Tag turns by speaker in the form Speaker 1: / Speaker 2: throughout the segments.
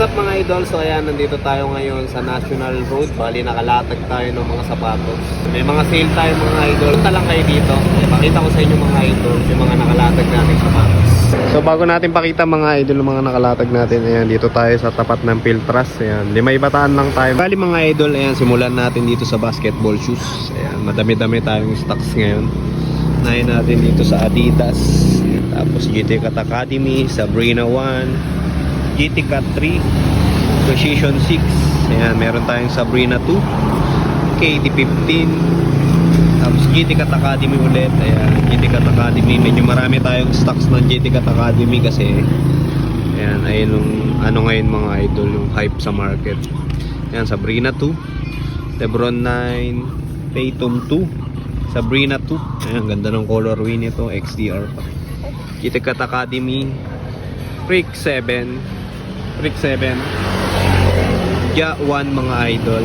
Speaker 1: up mga idol? So ayan, nandito tayo ngayon sa National Road. Bali nakalatag tayo ng mga sapatos. May mga sale tayo mga idol. Punta lang kayo dito. Pakita ko sa inyo mga idol yung mga nakalatag nating sapatos. So bago natin pakita mga idol yung mga nakalatag natin, ayan, dito tayo sa tapat ng Piltras. Ayan, Limay Bataan lang tayo. Bali mga idol, ayan, simulan natin dito sa basketball shoes. Ayan, madami-dami tayong stocks ngayon. Unahin natin dito sa Adidas. Ayan, tapos GT Cat Academy, Sabrina 1, GT Cat 3, Precision 6. Ayan, meron tayong Sabrina 2, KD 15, tapos GT Cat Academy ulit. Ayan, GT Cat Academy. Medyo marami tayong stocks ng GT Cat Academy kasi ayan, ayun yung ano ngayon mga idol, yung hype sa market. Ayan, Sabrina 2, Lebron 9, Tatum 2, Sabrina 2. Ayan, ganda ng colorway nito, XDR pa. GT Cat Academy, Freak 7, Ja 1 mga idol,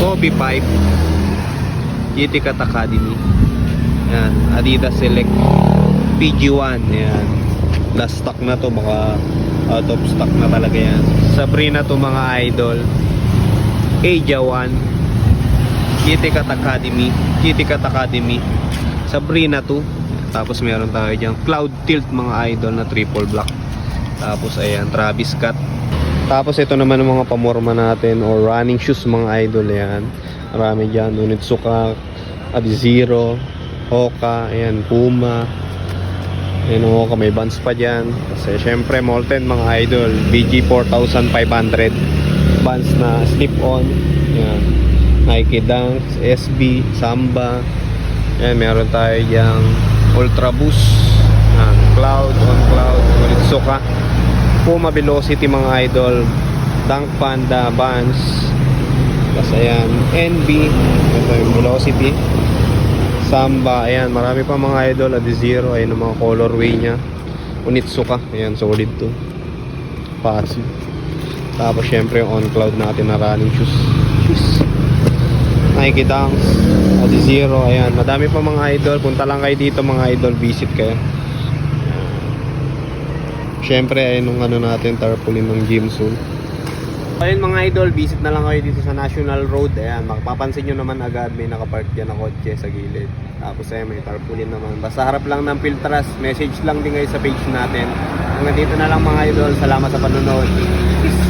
Speaker 1: Kobe 5, GT Cat Academy. Yan, Adidas Select PG1. Yan, last stock na to, baka out of stock na talaga yan. Sabrina to mga idol, Aja 1, GT Cat Academy, Sabrina 2. Tapos meron tayo dyan Cloud Tilt mga idol na triple black. Tapos ayan, Travis Scott. Tapos ito naman ang mga pamorma natin or running shoes mga idol. Ayan, marami dyan, Onitsuka, Adizero, Hoka, ayan, Puma. Ayan, Hoka, may Vans pa dyan. Kasi syempre Molten mga idol, BG 4500, Vans na slip-on. Ayan, Nike Dunks, SB, Samba. Ayan, meron tayo dyan Ultra Boost, Cloud, on Cloud, Onitsuka, Puma Velocity mga idol, Dunk Panda, Vans. Tapos ayan, NB, ito yung Velocity, Samba. Ayan, marami pa mga idol. Adizero, ayan ang mga colorway nya. Onitsuka, ayan, solid to, passive. Tapos syempre yung on Cloud natin na running shoes. Nike Dunks, Adizero. Ayan, madami pa mga idol. Punta lang kayo dito mga idol, visit kayo. Syempre ayun yung ano natin, tarpaulin ng gym soon. Ayun mga idol, visit na lang kayo dito sa National Road. Ayan, mapapansin nyo naman agad may nakapark dyan na kotse sa gilid. Tapos ayun, may tarpaulin naman. Basta harap lang ng Piltras. Message lang din kayo sa page natin. Hanggang dito na lang mga idol. Salamat sa panonood. Peace.